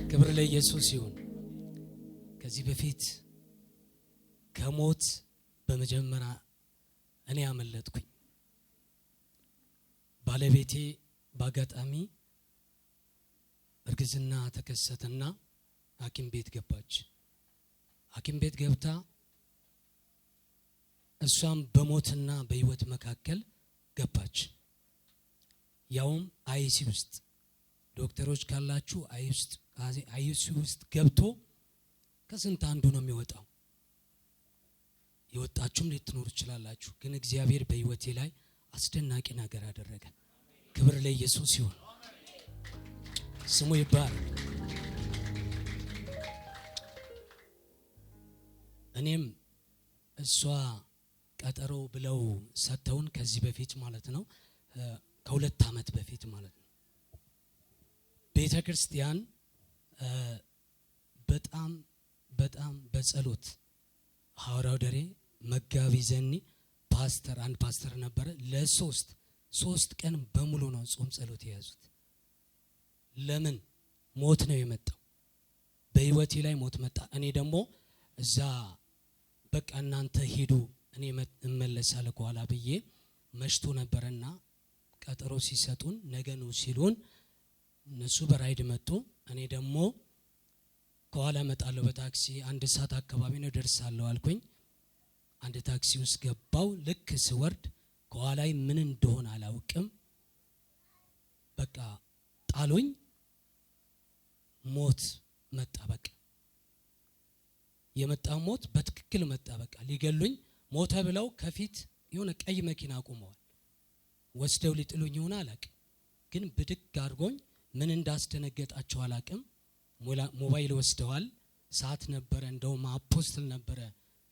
ክብር ለኢየሱስ ይሁን። ከዚህ በፊት ከሞት በመጀመሪያ እኔ አመለጥኩኝ። ባለቤቴ ባጋጣሚ እርግዝና ተከሰተና ሐኪም ቤት ገባች። ሐኪም ቤት ገብታ እሷም በሞትና በህይወት መካከል ገባች። ያውም አይሲ ውስጥ ዶክተሮች ካላችሁ አይሲ ውስጥ ገብቶ ከስንት አንዱ ነው የሚወጣው። የወጣችሁም ልትኖር ይችላላችሁ። ግን እግዚአብሔር በህይወቴ ላይ አስደናቂ ነገር አደረገ። ክብር ለኢየሱስ ይሁን፣ ስሙ ይባረክ። እኔም እሷ ቀጠሮ ብለው ሰተውን ከዚህ በፊት ማለት ነው ከሁለት ዓመት በፊት ማለት ነው ቤተክርስቲያን በጣም በጸሎት ሐዋርያው ደሬ መጋቢ ዘኒ አንድ ፓስተር ነበረ። ለሶስት ቀን በሙሉ ነው ጾም ጸሎት የያዙት። ለምን? ሞት ነው የመጣው በህይወቴ ላይ ሞት መጣ። እኔ ደግሞ እዛ በቃ እናንተ ሄዱ እኔ እመለሳለሁ ከኋላ ብዬ መሽቶ ነበርና ቀጠሮ ሲሰጡን ነገ ነው ሲሉን እነሱ በራይድ መጡ። እኔ ደግሞ ከኋላ መጣለሁ በታክሲ 1 ሰዓት አካባቢ ነው ደርሳለሁ አልኩኝ። አንድ ታክሲ ውስጥ ገባው። ልክ ስወርድ ከኋላይ ምን እንደሆነ አላውቅም፣ በቃ ጣሉኝ። ሞት መጣ። በቃ የመጣው ሞት በትክክል መጣ። በቃ ሊገሉኝ ሞተ ብለው ከፊት የሆነ ቀይ መኪና አቁመዋል። ወስደው ሊጥሉኝ ይሆን አላውቅም፣ ግን ብድግ አድርጎኝ ምን እንዳስደነገጣቸው አላውቅም። ሞባይል ወስደዋል። ሰዓት ነበረ፣ እንደውም አፖስትል ነበረ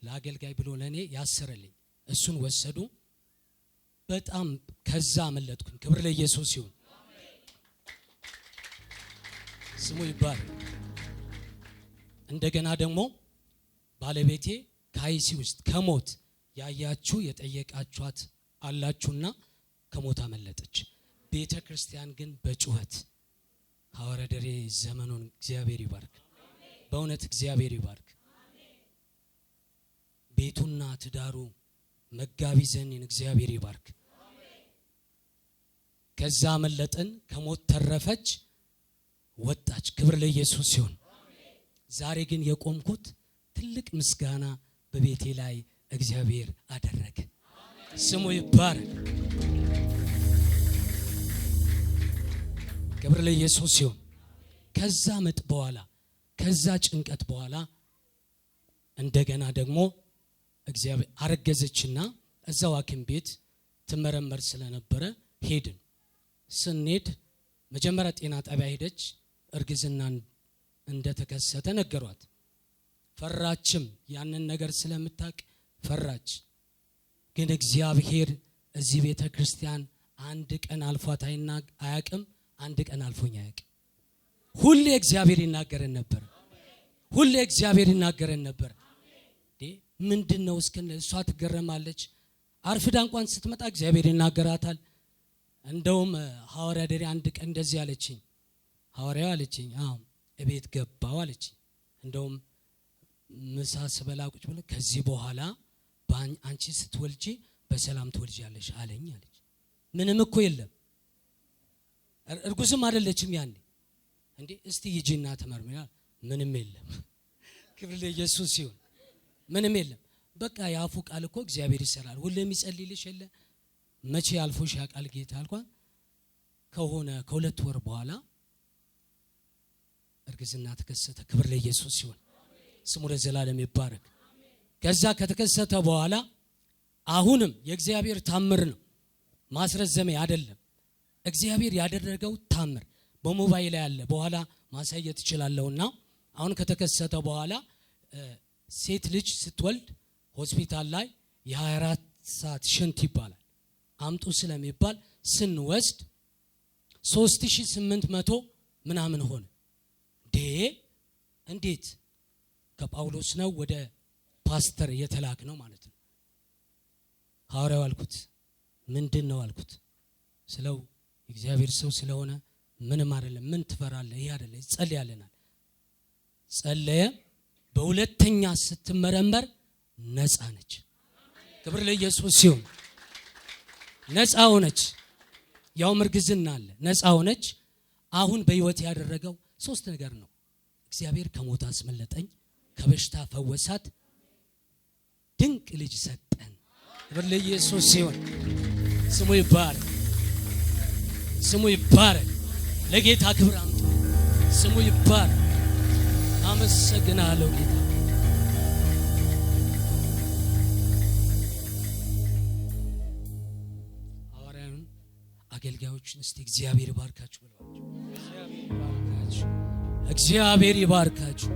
ለአገልጋይ ብሎ ለኔ ያሰረልኝ። እሱን ወሰዱ። በጣም ከዛ አመለጥኩኝ። ክብር ለኢየሱስ ይሁን፣ ስሙ ይባረክ። እንደገና ደግሞ ባለቤቴ ከአይሲ ውስጥ ከሞት ያያችሁ የጠየቃችኋት አላችሁና ከሞት አመለጠች። ቤተ ክርስቲያን ግን በጩኸት ሐዋርያ ደሬ ዘመኑን እግዚአብሔር ይባርክ፣ በእውነት እግዚአብሔር ይባርክ። ቤቱና ትዳሩ መጋቢ ዘኒን እግዚአብሔር ይባርክ። ከዛ አመለጥን፣ ከሞት ተረፈች፣ ወጣች። ክብር ለኢየሱስ ይሁን። ዛሬ ግን የቆምኩት ትልቅ ምስጋና በቤቴ ላይ እግዚአብሔር አደረገ። ስሙ ይባረክ። ክብር ለኢየሱስ ይሁን። ከዛ ምጥ በኋላ ከዛ ጭንቀት በኋላ እንደገና ደግሞ እግዚአብሔር አረገዘችና እዛው ሐኪም ቤት ትመረመር ስለነበረ ሄድን። ስንሄድ መጀመሪያ ጤና ጣቢያ ሄደች። እርግዝና እንደተከሰተ ነገሯት። ፈራችም፣ ያንን ነገር ስለምታውቅ ፈራች። ግን እግዚአብሔር እዚህ ቤተ ክርስቲያን አንድ ቀን አልፏት አያውቅም። አንድ ቀን አልፎኝ አያውቅም። ሁሌ እግዚአብሔር ይናገረን ነበር። ሁሌ እግዚአብሔር ይናገረን ነበር። ምንድነው እስከነ እሷ ትገረማለች። አርፍዳ እንኳን ስትመጣ እግዚአብሔር ይናገራታል። እንደውም ሐዋርያ ደሬ አንድ ቀን እንደዚህ አለችኝ። ሐዋርያው አለችኝ፣ እቤት ገባው አለችኝ። እንደውም ምሳ ስበላ ቁጭ ብለ ከዚህ በኋላ አንቺ ስትወልጂ በሰላም ትወልጃለሽ አለኝ አለች። ምንም እኮ የለም፣ እርጉዝም አይደለችም ያኔ። እንዴ እስቲ ሂጂና ተመርመሪ። ምንም የለም። ክብር ለኢየሱስ ይሁን። ምንም የለም። በቃ ያፉ ቃል እኮ እግዚአብሔር ይሰራል። ሁሌም ይጸልይልሽ የለ መቼ ያልፎሽ ያቃል ጌታ አልኳት። ከሆነ ከ2 ወር በኋላ እርግዝና ተከሰተ። ክብር ለኢየሱስ ይሁን፣ ስሙ ለዘላለም ይባረክ። ከዛ ከተከሰተ በኋላ አሁንም የእግዚአብሔር ታምር ነው፣ ማስረዘሚያ አይደለም። እግዚአብሔር ያደረገው ታምር በሞባይል ላይ ያለ በኋላ ማሳየት እችላለሁና አሁን ከተከሰተ በኋላ ሴት ልጅ ስትወልድ ሆስፒታል ላይ የ24 ሰዓት ሽንት ይባላል አምጡ ስለሚባል ስንወስድ 3800 ምናምን ሆነ። እንዴት ከጳውሎስ ነው ወደ ፓስተር የተላክ ነው ማለት ነው። ሐዋርያው አልኩት ምንድነው አልኩት። ስለው እግዚአብሔር ሰው ስለሆነ ምንም አይደለም፣ ምን ትፈራለህ? ይሄ አይደለም ጸልያለናል። ጸለየ። በሁለተኛ ስትመረመር ነፃ ነች። ክብር ለኢየሱስ ይሁን። ነፃ ሆነች። ያው እርግዝና አለ። ነፃ ሆነች። አሁን በህይወት ያደረገው 3 ነገር ነው። እግዚአብሔር ከሞት አስመለጠኝ፣ ከበሽታ ፈወሳት፣ ድንቅ ልጅ ሰጠን። ክብር ለኢየሱስ ይሁን። ስሙ ይባረክ፣ ስሙ ይባረክ። ለጌታ ክብር አምጡ። ስሙ ይባረክ። አመሰግናለሁ ጌታ። ሐዋርያውን አገልጋዮችን እስቲ እግዚአብሔር ይባርካችሁ ብለዋል። እግዚአብሔር ይባርካችሁ።